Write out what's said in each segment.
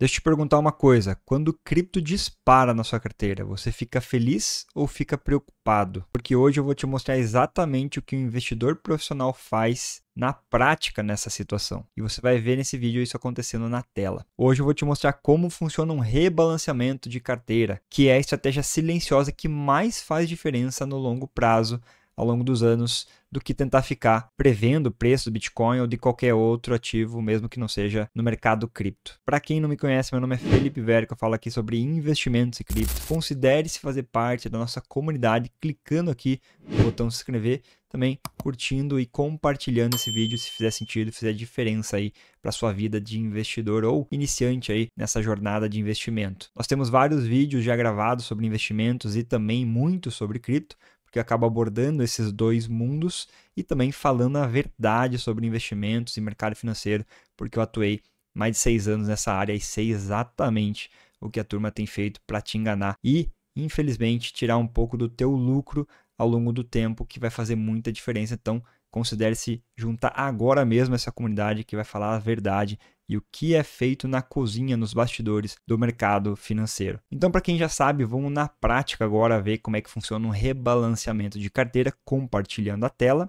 Deixa eu te perguntar uma coisa, quando o cripto dispara na sua carteira, você fica feliz ou fica preocupado? Porque hoje eu vou te mostrar exatamente o que um investidor profissional faz na prática nessa situação. E você vai ver nesse vídeo isso acontecendo na tela. Hoje eu vou te mostrar como funciona um rebalanceamento de carteira, que é a estratégia silenciosa que mais faz diferença no longo prazo, ao longo dos anos, do que tentar ficar prevendo o preço do Bitcoin ou de qualquer outro ativo, mesmo que não seja no mercado cripto. Para quem não me conhece, meu nome é Felipe Verco, eu falo aqui sobre investimentos em cripto. Considere-se fazer parte da nossa comunidade clicando aqui no botão se inscrever, também curtindo e compartilhando esse vídeo se fizer sentido, fizer diferença aí para sua vida de investidor ou iniciante aí nessa jornada de investimento. Nós temos vários vídeos já gravados sobre investimentos e também muito sobre cripto, porque eu acabo abordando esses dois mundos e também falando a verdade sobre investimentos e mercado financeiro, porque eu atuei mais de 6 anos nessa área e sei exatamente o que a turma tem feito para te enganar e, infelizmente, tirar um pouco do teu lucro ao longo do tempo, que vai fazer muita diferença. Então, considere-se juntar agora mesmo essa comunidade que vai falar a verdade e o que é feito na cozinha, nos bastidores do mercado financeiro. Então, para quem já sabe, vamos na prática agora ver como é que funciona um rebalanceamento de carteira, compartilhando a tela.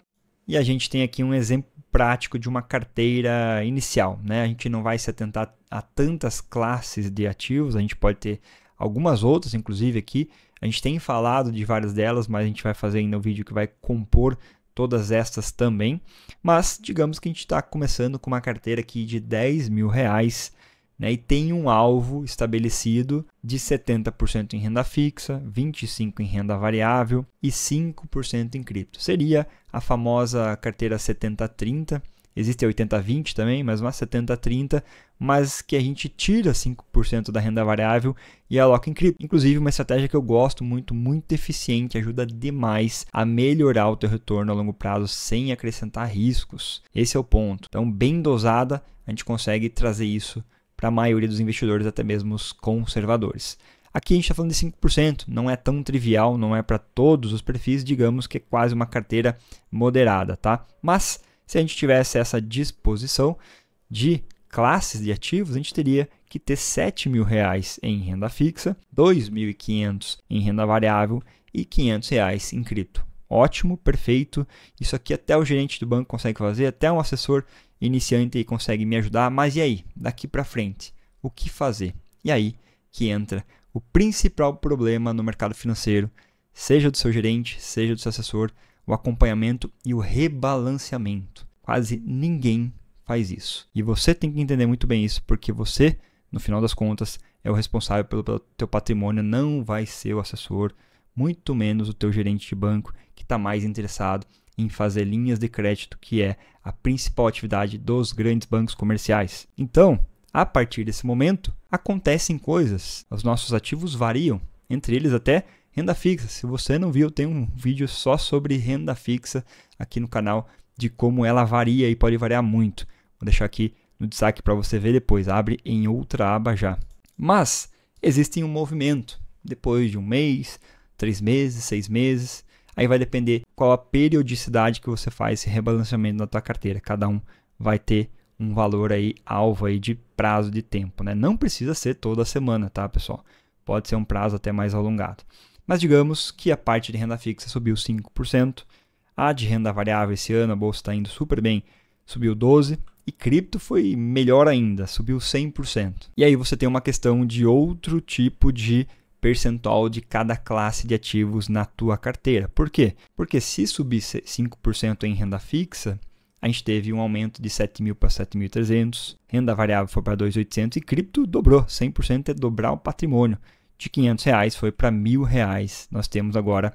E a gente tem aqui um exemplo prático de uma carteira inicial, né? A gente não vai se atentar a tantas classes de ativos, a gente pode ter algumas outras, inclusive aqui. A gente tem falado de várias delas, mas a gente vai fazer ainda um vídeo que vai compor todas estas também, mas digamos que a gente está começando com uma carteira aqui de R$10.000, né, e tem um alvo estabelecido de 70% em renda fixa, 25% em renda variável e 5% em cripto. Seria a famosa carteira 70-30, existe a 80-20 também, mas uma 70-30, mas que a gente tira 5% da renda variável e aloca em cripto. Inclusive, uma estratégia que eu gosto muito, muito eficiente, ajuda demais a melhorar o teu retorno a longo prazo sem acrescentar riscos. Esse é o ponto. Então, bem dosada, a gente consegue trazer isso para a maioria dos investidores, até mesmo os conservadores. Aqui a gente está falando de 5%, não é tão trivial, não é para todos os perfis, digamos que é quase uma carteira moderada, tá? Mas se a gente tivesse essa disposição de classes de ativos, a gente teria que ter R$7.000 em renda fixa, R$2.500 em renda variável e R$500 em cripto. Ótimo, perfeito. Isso aqui até o gerente do banco consegue fazer, até um assessor iniciante aí consegue me ajudar. Mas e aí? Daqui para frente, o que fazer? E aí que entra o principal problema no mercado financeiro, seja do seu gerente, seja do seu assessor, o acompanhamento e o rebalanceamento. Quase ninguém faz isso. E você tem que entender muito bem isso, porque você, no final das contas, é o responsável pelo teu patrimônio, não vai ser o assessor, muito menos o teu gerente de banco, que está mais interessado em fazer linhas de crédito, que é a principal atividade dos grandes bancos comerciais. Então, a partir desse momento, acontecem coisas. Os nossos ativos variam, entre eles até renda fixa. Se você não viu, tem um vídeo só sobre renda fixa aqui no canal, de como ela varia e pode variar muito. Vou deixar aqui no destaque para você ver depois, abre em outra aba já. Mas existe um movimento, depois de um mês, 3 meses, 6 meses, aí vai depender qual a periodicidade que você faz esse rebalanceamento na tua carteira. Cada um vai ter um valor aí, alvo aí de prazo de tempo, né? Não precisa ser toda semana, tá, pessoal? Pode ser um prazo até mais alongado. Mas digamos que a parte de renda fixa subiu 5%, a de renda variável esse ano, a bolsa está indo super bem, subiu 12%, e cripto foi melhor ainda, subiu 100%. E aí você tem uma questão de outro tipo de percentual de cada classe de ativos na tua carteira. Por quê? Porque se subir 5% em renda fixa, a gente teve um aumento de 7.000 para 7.300, renda variável foi para 2.800 e cripto dobrou, 100% é dobrar o patrimônio. De R$500 foi para R$1.000. Nós temos agora,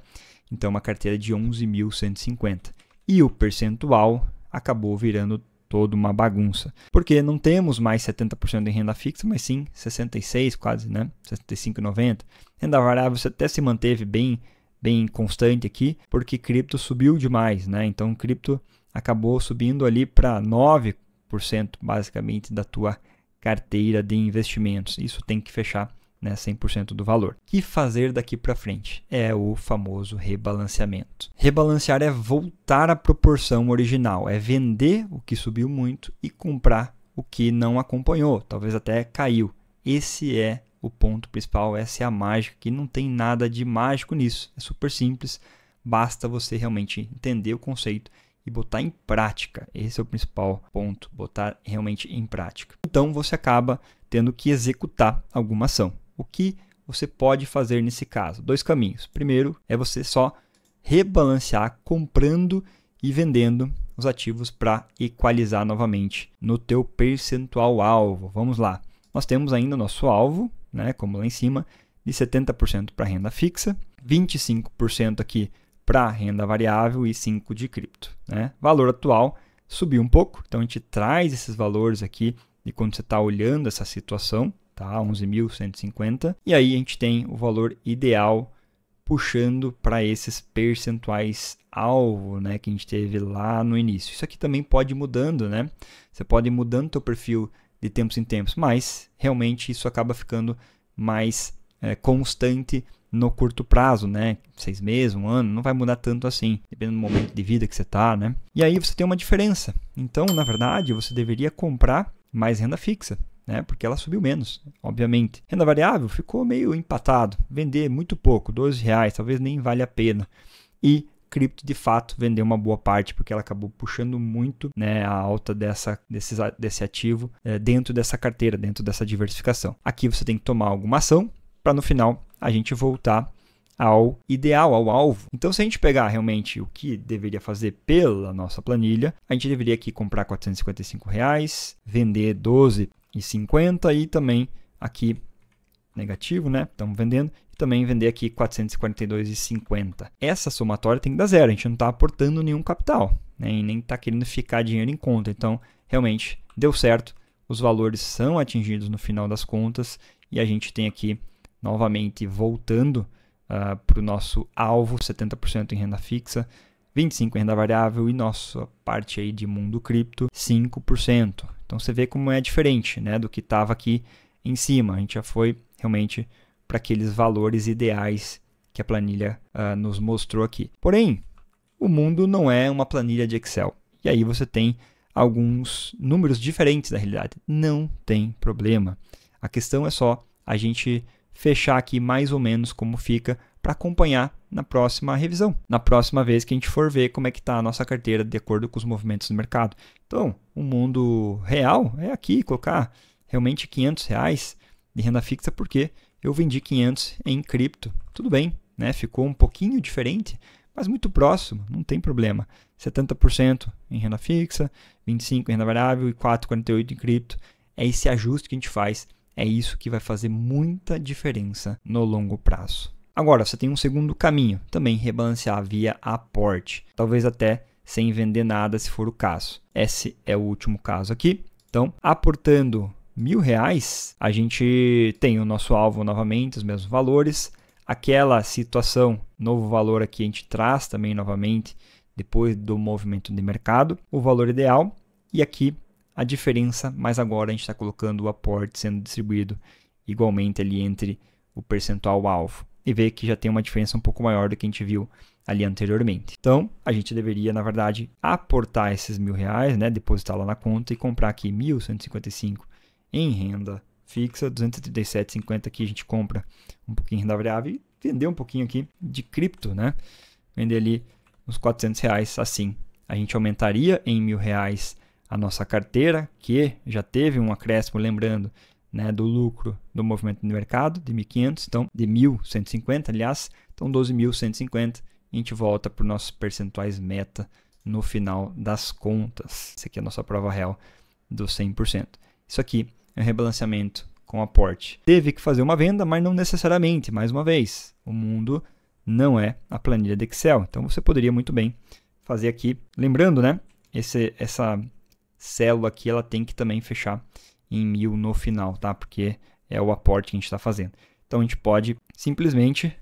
então, uma carteira de 11.150. E o percentual acabou virando toda uma bagunça. Porque não temos mais 70% em renda fixa, mas sim 66% quase, né? 65,90%. Renda variável até se manteve bem constante aqui, porque cripto subiu demais, né? Então, cripto acabou subindo ali para 9% basicamente da tua carteira de investimentos. Isso tem que fechar, né, 100% do valor. O que fazer daqui para frente? É o famoso rebalanceamento. Rebalancear é voltar à proporção original, é vender o que subiu muito e comprar o que não acompanhou, talvez até caiu esse é o ponto principal, essa é a mágica, que não tem nada de mágico nisso. É super simples, basta você realmente entender o conceito e botar em prática. Esse é o principal ponto, botar realmente em prática. Então, você acaba tendo que executar alguma ação. O que você pode fazer nesse caso? 2 caminhos. Primeiro é você só rebalancear comprando e vendendo os ativos para equalizar novamente no teu percentual alvo. Vamos lá. Nós temos ainda o nosso alvo, né, como lá em cima, de 70% para renda fixa, 25% aqui para renda variável e 5% de cripto, né? Valor atual subiu um pouco, então a gente traz esses valores aqui de quando você está olhando essa situação, tá? 11.150, e aí a gente tem o valor ideal puxando para esses percentuais alvo, né, que a gente teve lá no início. Isso aqui também pode ir mudando, né? Você pode ir mudando o teu perfil de tempos em tempos, mas realmente isso acaba ficando mais constante no curto prazo, né? 6 meses, 1 ano, não vai mudar tanto assim, dependendo do momento de vida que você está, né? E aí você tem uma diferença. Então, na verdade, você deveria comprar mais renda fixa, né? Porque ela subiu menos, obviamente. Renda variável ficou meio empatado, vender muito pouco, R$12, talvez nem vale a pena. E cripto, de fato, vendeu uma boa parte, porque ela acabou puxando muito, né, a alta desse ativo dentro dessa carteira, dentro dessa diversificação. Aqui você tem que tomar alguma ação, para no final a gente voltar ao ideal, ao alvo. Então, se a gente pegar realmente o que deveria fazer pela nossa planilha, a gente deveria aqui comprar R$455, vender R$12,50 e também aqui negativo, né? Estamos vendendo. E também vender aqui R$442,50. Essa somatória tem que dar zero. A gente não está aportando nenhum capital, né? E nem está querendo ficar dinheiro em conta. Então, realmente, deu certo. Os valores são atingidos no final das contas. E a gente tem aqui, novamente, voltando para o nosso alvo, 70% em renda fixa, 25% em renda variável e nossa parte aí de mundo cripto, 5%. Então, você vê como é diferente, né, do que estava aqui em cima. A gente já foi realmente para aqueles valores ideais que a planilha nos mostrou aqui. Porém, o mundo não é uma planilha de Excel. E aí você tem alguns números diferentes da realidade. Não tem problema. A questão é só a gente fechar aqui mais ou menos como fica para acompanhar na próxima revisão. Na próxima vez que a gente for ver como é que está a nossa carteira de acordo com os movimentos do mercado. Então, o mundo real é aqui, colocar realmente R$500 de renda fixa, porque eu vendi 500 em cripto. Tudo bem, né? Ficou um pouquinho diferente, mas muito próximo, não tem problema. 70% em renda fixa, 25% em renda variável e 4,48% em cripto. É esse ajuste que a gente faz. É isso que vai fazer muita diferença no longo prazo. Agora, você tem um segundo caminho, também rebalancear via aporte. Talvez até sem vender nada, se for o caso. Esse é o último caso aqui. Então, aportando R$1.000, a gente tem o nosso alvo novamente, os mesmos valores. Aquela situação, novo valor aqui, a gente traz também novamente, depois do movimento de mercado, o valor ideal. E aqui a diferença, mas agora a gente está colocando o aporte sendo distribuído igualmente ali entre o percentual alvo. E vê que já tem uma diferença um pouco maior do que a gente viu ali anteriormente. Então, a gente deveria, na verdade, aportar esses R$1.000, né, depositar lá na conta e comprar aqui 1.155 em renda fixa, 237,50 aqui a gente compra um pouquinho em renda variável e vender um pouquinho aqui de cripto, né? Vender ali uns R$400, assim. A gente aumentaria em R$1.000 a nossa carteira, que já teve um acréscimo, lembrando, né, do lucro do movimento de mercado de 1.500, então de 1.150, aliás, então 12.150, a gente volta para os nossos percentuais meta no final das contas. Essa aqui é a nossa prova real do 100%. Isso aqui é um rebalanceamento com aporte. Teve que fazer uma venda, mas não necessariamente, mais uma vez, o mundo não é a planilha de Excel, então você poderia muito bem fazer aqui, lembrando, né, essa célula aqui, ela tem que também fechar em 1.000 no final, tá? Porque é o aporte que a gente está fazendo. Então, a gente pode simplesmente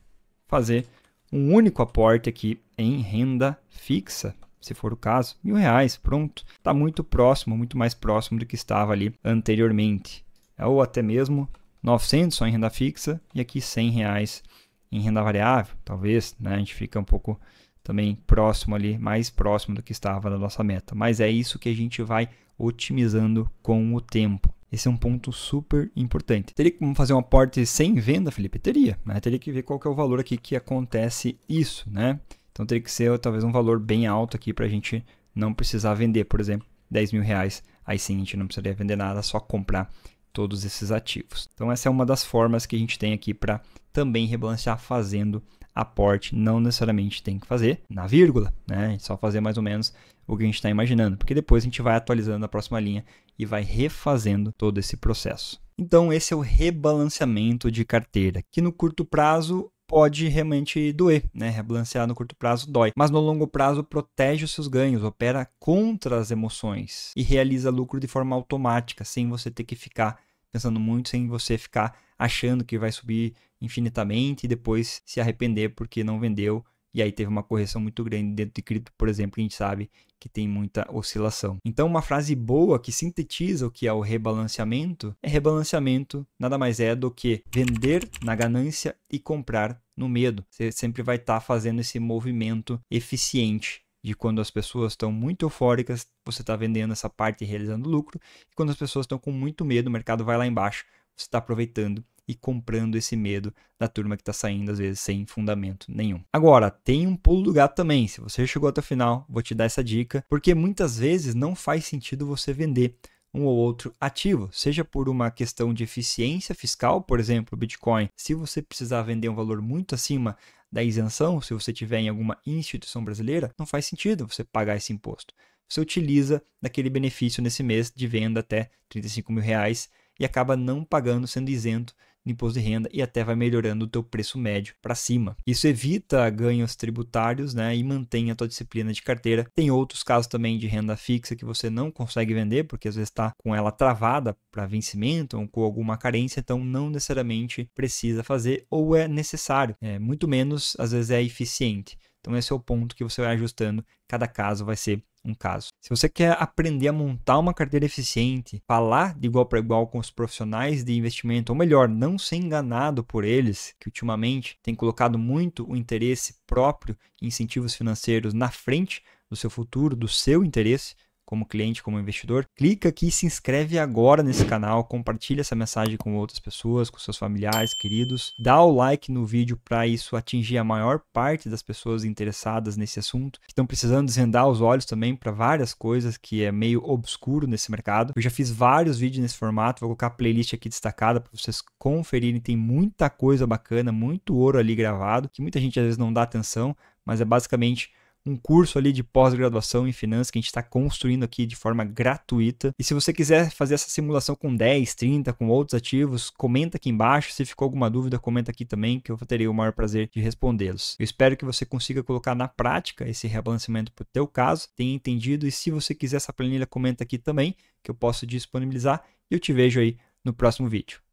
fazer um único aporte aqui em renda fixa, se for o caso, R$1.000, pronto. Está muito próximo, muito mais próximo do que estava ali anteriormente. Ou até mesmo 900 só em renda fixa e aqui R$100 em renda variável, talvez, né? A gente fica um pouco também próximo ali, mais próximo do que estava da nossa meta. Mas é isso que a gente vai otimizando com o tempo. Esse é um ponto super importante. Teria como fazer um aporte sem venda, Felipe? Teria, mas teria que ver qual que é o valor aqui que acontece isso, né? Então teria que ser talvez um valor bem alto aqui para a gente não precisar vender, por exemplo, 10 mil reais. Aí sim a gente não precisaria vender nada, só comprar todos esses ativos. Então essa é uma das formas que a gente tem aqui para também rebalancear fazendo aporte. Não necessariamente tem que fazer na vírgula, né? Só fazer mais ou menos o que a gente está imaginando, porque depois a gente vai atualizando a próxima linha e vai refazendo todo esse processo. Então esse é o rebalanceamento de carteira, que no curto prazo pode realmente doer, né? Rebalancear no curto prazo dói, mas no longo prazo protege os seus ganhos, opera contra as emoções e realiza lucro de forma automática, sem você ter que ficar pensando muito, sem você ficar achando que vai subir infinitamente e depois se arrepender porque não vendeu e aí teve uma correção muito grande dentro de cripto, por exemplo, que a gente sabe que tem muita oscilação. Então, uma frase boa que sintetiza o que é o rebalanceamento é: rebalanceamento nada mais é do que vender na ganância e comprar no medo. Você sempre vai estar fazendo esse movimento eficiente de quando as pessoas estão muito eufóricas, você está vendendo essa parte e realizando lucro, e quando as pessoas estão com muito medo, o mercado vai lá embaixo, você está aproveitando e comprando esse medo da turma que está saindo, às vezes, sem fundamento nenhum. Agora, tem um pulo do gato também. Se você chegou até o final, vou te dar essa dica, porque muitas vezes não faz sentido você vender um ou outro ativo, seja por uma questão de eficiência fiscal, por exemplo, o Bitcoin. Se você precisar vender um valor muito acima da isenção, se você tiver em alguma instituição brasileira, não faz sentido você pagar esse imposto. Você utiliza daquele benefício nesse mês de venda até 35 mil reais e acaba não pagando, sendo isento de imposto de renda, e até vai melhorando o teu preço médio para cima. Isso evita ganhos tributários, né, e mantém a tua disciplina de carteira. Tem outros casos também de renda fixa que você não consegue vender porque às vezes está com ela travada para vencimento ou com alguma carência, então não necessariamente precisa fazer ou é necessário. Muito menos, às vezes é eficiente. Então esse é o ponto que você vai ajustando, cada caso vai ser um caso. Se você quer aprender a montar uma carteira eficiente, falar de igual para igual com os profissionais de investimento, ou melhor, não ser enganado por eles, que ultimamente tem colocado muito o interesse próprio e incentivos financeiros na frente do seu futuro, do seu interesse como cliente, como investidor, clica aqui e se inscreve agora nesse canal, compartilha essa mensagem com outras pessoas, com seus familiares, queridos, dá o like no vídeo para isso atingir a maior parte das pessoas interessadas nesse assunto, que estão precisando desvendar os olhos também para várias coisas que é meio obscuro nesse mercado. Eu já fiz vários vídeos nesse formato, vou colocar a playlist aqui destacada para vocês conferirem, tem muita coisa bacana, muito ouro ali gravado, que muita gente às vezes não dá atenção, mas é basicamente um curso ali de pós-graduação em finanças que a gente está construindo aqui de forma gratuita. E se você quiser fazer essa simulação com 10, 30, com outros ativos, comenta aqui embaixo. Se ficou alguma dúvida, comenta aqui também, que eu terei o maior prazer de respondê-los. Eu espero que você consiga colocar na prática esse rebalanceamento para o teu caso, tenha entendido. E se você quiser essa planilha, comenta aqui também, que eu posso disponibilizar. E eu te vejo aí no próximo vídeo.